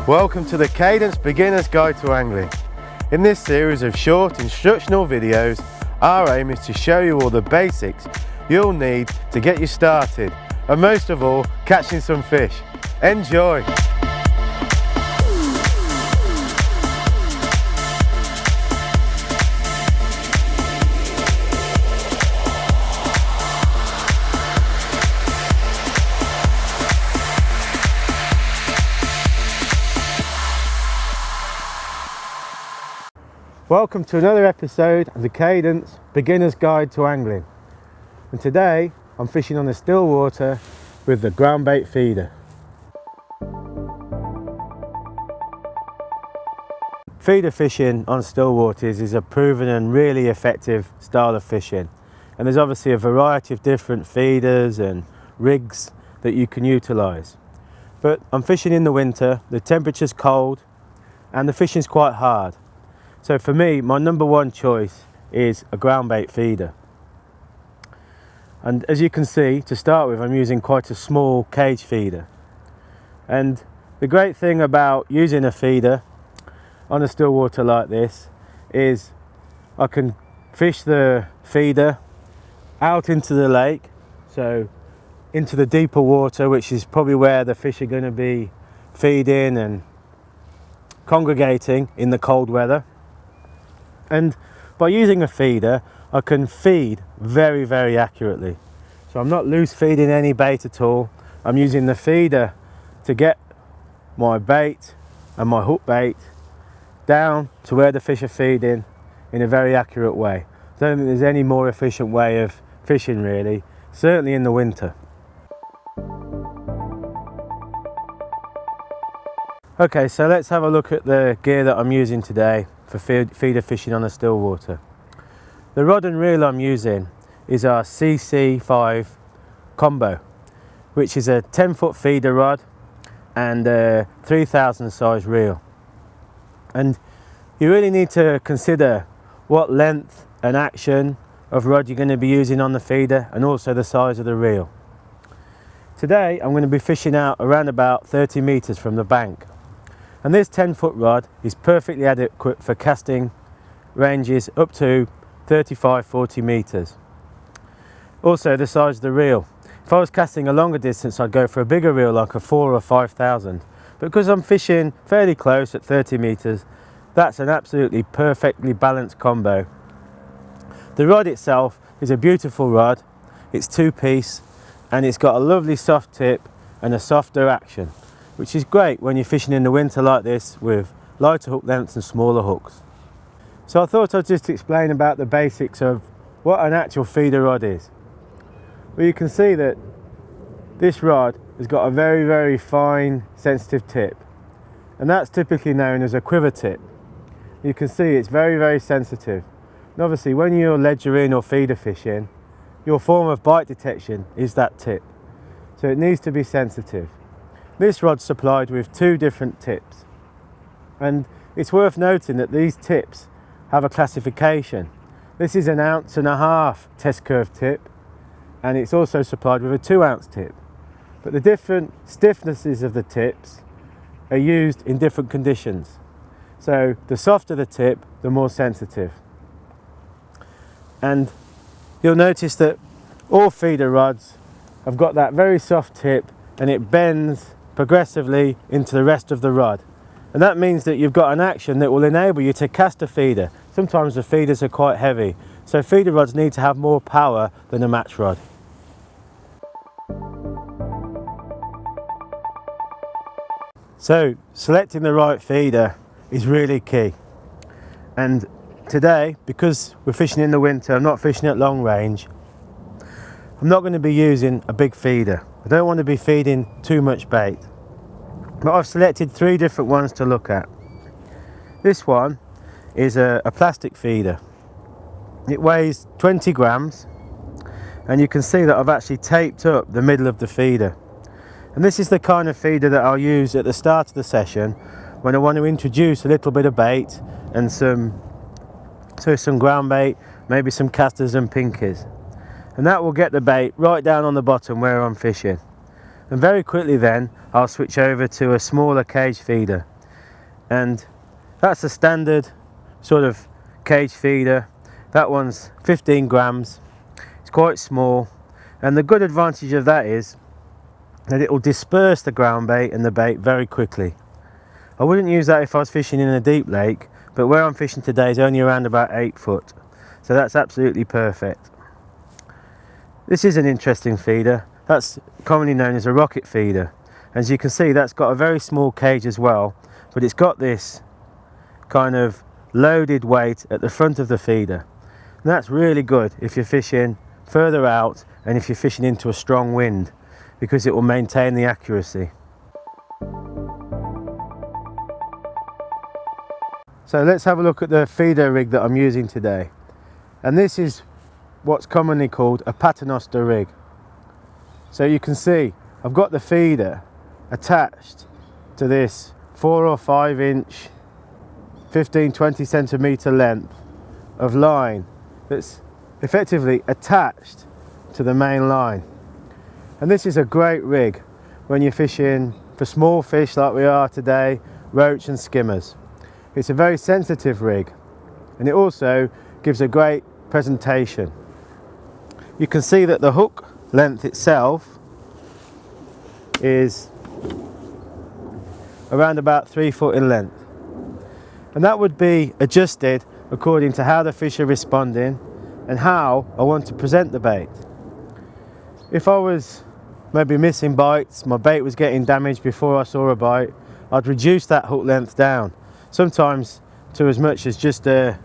Welcome to the Cadence Beginner's Guide to Angling. In this series of short instructional videos, our aim is to show you all the basics you'll need to get you started, and most of all, catching some fish. Enjoy! Welcome to another episode of the Cadence Beginner's Guide to Angling. And today I'm fishing on the still water with the ground bait feeder. Feeder fishing on still waters is a proven and really effective style of fishing. And there's obviously a variety of different feeders and rigs that you can utilise. But I'm fishing in the winter, the temperature's cold and the fishing's quite hard. So for me, my number one choice is a ground bait feeder. And as you can see, to start with, I'm using quite a small cage feeder. And the great thing about using a feeder on a still water like this is I can fish the feeder out into the lake, so into the deeper water, which is probably where the fish are going to be feeding and congregating in the cold weather. And by using a feeder, I can feed very, very accurately. So I'm not loose feeding any bait at all. I'm using the feeder to get my bait and my hook bait down to where the fish are feeding in a very accurate way. I don't think there's any more efficient way of fishing really, certainly in the winter. Okay, so let's have a look at the gear that I'm using today for feeder fishing on the still water. The rod and reel I'm using is our CC5 combo, which is a 10-foot feeder rod and a 3000 size reel. And you really need to consider what length and action of rod you're going to be using on the feeder, and also the size of the reel. Today I'm going to be fishing out around about 30 meters from the bank. And this 10-foot rod is perfectly adequate for casting ranges up to 35-40 meters. Also the size of the reel. If I was casting a longer distance, I'd go for a bigger reel like a 4 or 5000. But because I'm fishing fairly close at 30 meters, that's an absolutely perfectly balanced combo. The rod itself is a beautiful rod. It's 2-piece and it's got a lovely soft tip and a softer action, which is great when you're fishing in the winter like this with lighter hook lengths and smaller hooks. So I thought I'd just explain about the basics of what an actual feeder rod is. Well, you can see that this rod has got a very, very fine, sensitive tip, and that's typically known as a quiver tip. You can see it's very, very sensitive. And obviously when you're ledgering or feeder fishing, your form of bite detection is that tip. So it needs to be sensitive. This rod's supplied with 2 different tips, and it's worth noting that these tips have a classification. This is an 1.5 ounce test curve tip, and it's also supplied with a 2 ounce tip. But the different stiffnesses of the tips are used in different conditions. So the softer the tip, the more sensitive. And you'll notice that all feeder rods have got that very soft tip, and it bends progressively into the rest of the rod, and that means that you've got an action that will enable you to cast a feeder. Sometimes the feeders are quite heavy, so feeder rods need to have more power than a match rod. So selecting the right feeder is really key, and today, because we're fishing in the winter, I'm not fishing at long range, I'm not going to be using a big feeder. I don't want to be feeding too much bait, but I've selected 3 different ones to look at. This one is a plastic feeder. It weighs 20 grams, and you can see that I've actually taped up the middle of the feeder. And this is the kind of feeder that I'll use at the start of the session when I want to introduce a little bit of bait and some ground bait, maybe some casters and pinkies. And that will get the bait right down on the bottom where I'm fishing. And very quickly then I'll switch over to a smaller cage feeder. and that's a standard sort of cage feeder. That one's 15 grams. It's quite small, and the good advantage of that is that it will disperse the ground bait and the bait very quickly. I wouldn't use that if I was fishing in a deep lake, but where I'm fishing today is only around about 8 foot, so that's absolutely perfect. This is an interesting feeder. That's commonly known as a rocket feeder. As you can see, that's got a very small cage as well, but it's got this kind of loaded weight at the front of the feeder. And that's really good if you're fishing further out and if you're fishing into a strong wind, because it will maintain the accuracy. So let's have a look at the feeder rig that I'm using today. And this is what's commonly called a paternoster rig. So you can see I've got the feeder attached to this 4 or 5 inch 15-20 centimeter length of line that's effectively attached to the main line. And this is a great rig when you're fishing for small fish like we are today, roach and skimmers. It's a very sensitive rig, and it also gives a great presentation. You can see that the hook length itself is around about 3 foot in length, and that would be adjusted according to how the fish are responding and how I want to present the bait. If I was maybe missing bites, my bait was getting damaged before I saw a bite, I'd reduce that hook length down, sometimes to as much as just as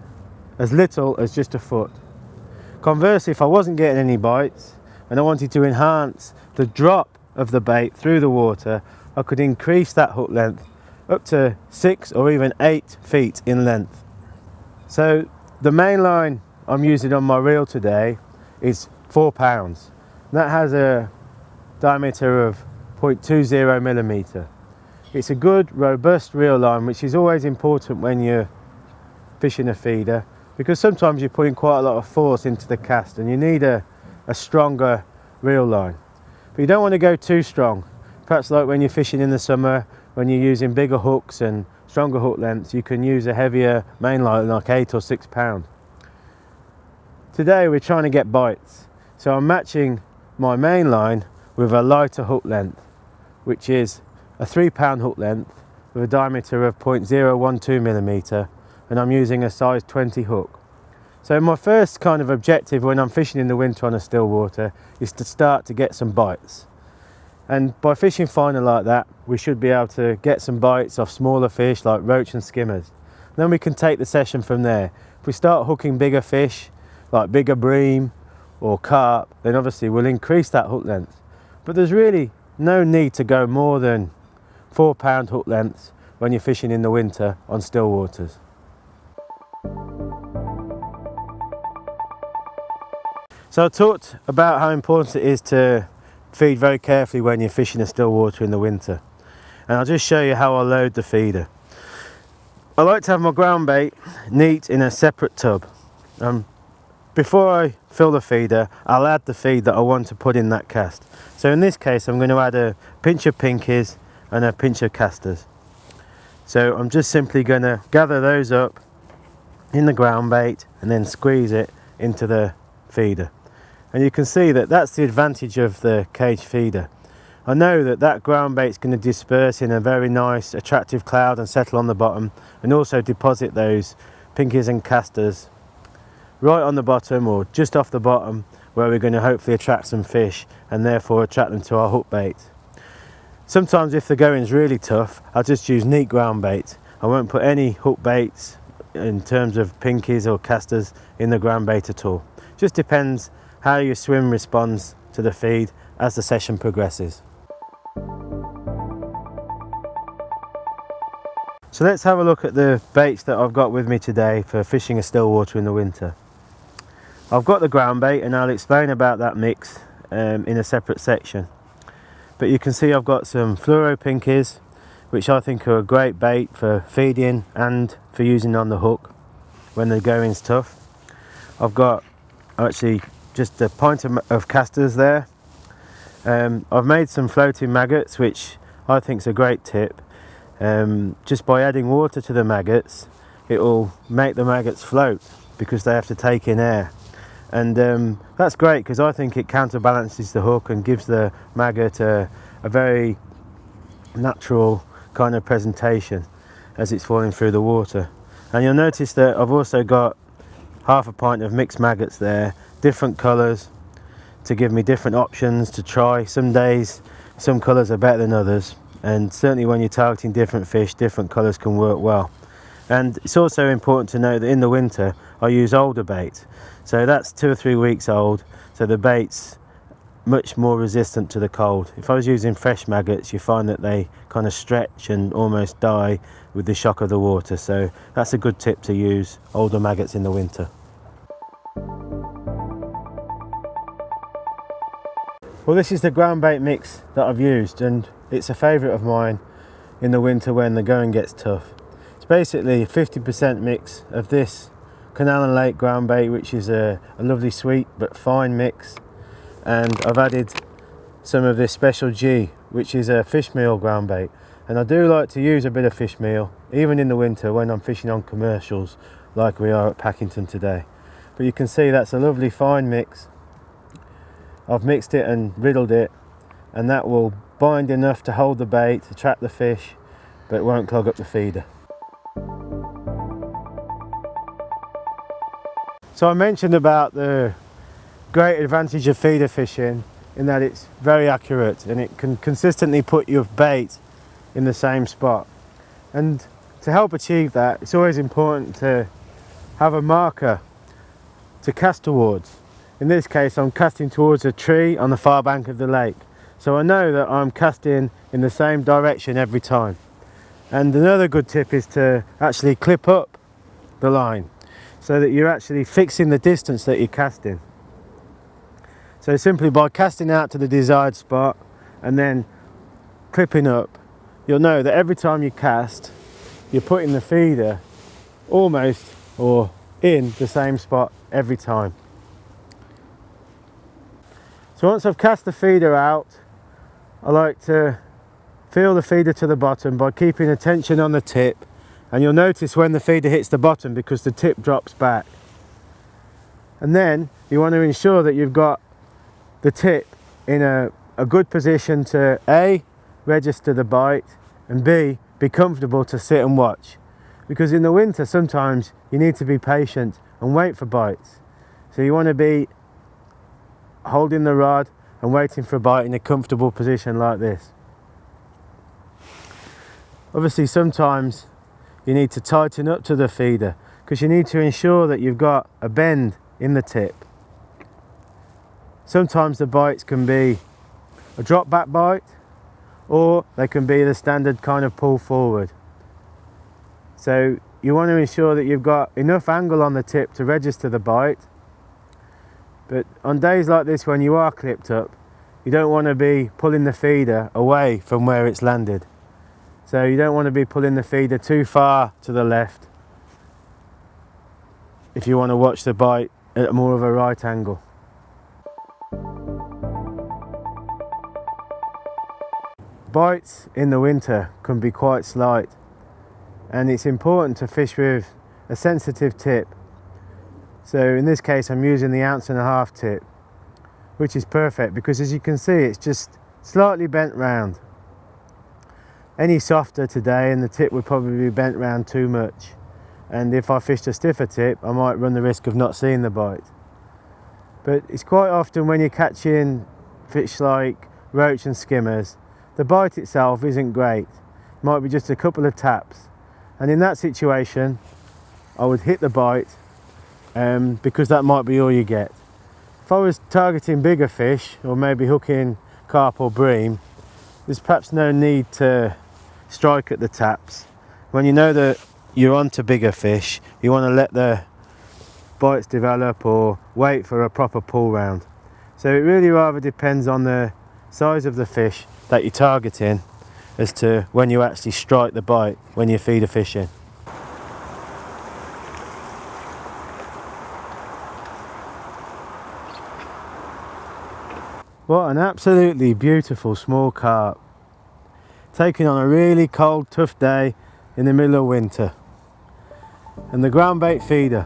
little as just a foot. Conversely, if I wasn't getting any bites and I wanted to enhance the drop of the bait through the water, I could increase that hook length up to 6 or even 8 feet in length. So the main line I'm using on my reel today is 4 pounds. That has a diameter of 0.20 millimeter. It's a good robust reel line, which is always important when you're fishing a feeder, because sometimes you're putting quite a lot of force into the cast and you need a stronger reel line. But you don't want to go too strong. Perhaps like when you're fishing in the summer, when you're using bigger hooks and stronger hook lengths, you can use a heavier main line like 8 or 6 pound. Today we're trying to get bites, so I'm matching my main line with a lighter hook length, which is a 3 pound hook length with a diameter of 0.012 millimeter, and I'm using a size 20 hook. So my first kind of objective when I'm fishing in the winter on a still water is to start to get some bites. And by fishing finer like that, we should be able to get some bites off smaller fish like roach and skimmers. Then we can take the session from there. If we start hooking bigger fish, like bigger bream or carp, then obviously we'll increase that hook length. But there's really no need to go more than 4 pound hook lengths when you're fishing in the winter on still waters. So I talked about how important it is to feed very carefully when you're fishing a still water in the winter, and I'll just show you how I load the feeder. I like to have my ground bait neat in a separate tub. Before I fill the feeder, I'll add the feed that I want to put in that cast. So in this case I'm going to add a pinch of pinkies and a pinch of casters. So I'm just simply going to gather those up in the ground bait and then squeeze it into the feeder. And you can see that that's the advantage of the cage feeder. I know that that ground bait is going to disperse in a very nice attractive cloud and settle on the bottom, and also deposit those pinkies and casters right on the bottom or just off the bottom, where we're going to hopefully attract some fish and therefore attract them to our hook bait. Sometimes if the going's really tough, I'll just use neat ground bait. I won't put any hook baits in terms of pinkies or casters in the ground bait at all. Just depends how your swim responds to the feed as the session progresses. So let's have a look at the baits that I've got with me today for fishing a still water in the winter. I've got the ground bait, and I'll explain about that mix in a separate section. But you can see I've got some fluoro pinkies, which I think are a great bait for feeding and for using on the hook when the going's tough. I've got actually just a pint of casters there. I've made some floating maggots, which I think is a great tip. just by adding water to the maggots, it will make the maggots float because they have to take in air. And that's great because I think it counterbalances the hook and gives the maggot a very natural kind of presentation as it's falling through the water. And you'll notice that I've also got half a pint of mixed maggots there, different colours, to give me different options to try. Some days some colours are better than others, and certainly when you're targeting different fish, different colours can work well. And it's also important to know that in the winter I use older bait, so that's 2 or 3 weeks old, so the bait's much more resistant to the cold. If I was using fresh maggots, you find that they kind of stretch and almost die with the shock of the water, so that's a good tip to use older maggots in the winter. Well, this is the ground bait mix that I've used, and it's a favourite of mine in the winter when the going gets tough. It's basically a 50% mix of this Canal and Lake ground bait, which is a lovely sweet but fine mix, and I've added some of this Special G, which is a fish meal ground bait. And I do like to use a bit of fish meal even in the winter when I'm fishing on commercials like we are at Packington today. But you can see that's a lovely fine mix. I've mixed it and riddled it, and that will bind enough to hold the bait, attract the fish, but it won't clog up the feeder. So I mentioned about the great advantage of feeder fishing in that it's very accurate and it can consistently put your bait in the same spot. And to help achieve that, it's always important to have a marker to cast towards. In this case, I'm casting towards a tree on the far bank of the lake, so I know that I'm casting in the same direction every time. And another good tip is to actually clip up the line so that you're actually fixing the distance that you're casting. So simply by casting out to the desired spot and then clipping up, you'll know that every time you cast, you're putting the feeder almost or in the same spot every time. So once I've cast the feeder out, I like to feel the feeder to the bottom by keeping attention on the tip, and you'll notice when the feeder hits the bottom because the tip drops back. And then you want to ensure that you've got the tip in a good position to A, register the bite, and B, be comfortable to sit and watch. Because in the winter sometimes you need to be patient and wait for bites. So you want to be holding the rod and waiting for a bite in a comfortable position like this. Obviously sometimes you need to tighten up to the feeder because you need to ensure that you've got a bend in the tip. Sometimes the bites can be a drop back bite, or they can be the standard kind of pull forward. So you want to ensure that you've got enough angle on the tip to register the bite. But on days like this when you are clipped up, you don't want to be pulling the feeder away from where it's landed. So you don't want to be pulling the feeder too far to the left if you want to watch the bite at more of a right angle. Bites in the winter can be quite slight, and it's important to fish with a sensitive tip. So in this case I'm using the 1.5 ounce tip, which is perfect because as you can see it's just slightly bent round. Any softer today and the tip would probably be bent round too much, and if I fished a stiffer tip I might run the risk of not seeing the bite. But it's quite often when you're catching fish like roach and skimmers, the bite itself isn't great. It might be just a couple of taps, and in that situation I would hit the bite because that might be all you get. If I was targeting bigger fish or maybe hooking carp or bream, there's perhaps no need to strike at the taps. When you know that you're onto bigger fish, you want to let the bites develop or wait for a proper pull round. So it really rather depends on the size of the fish that you're targeting as to when you actually strike the bite when you're feeder fishing. What an absolutely beautiful small carp. taking on a really cold, tough day in the middle of winter. And the ground bait feeder,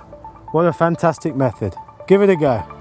what a fantastic method. Give it a go.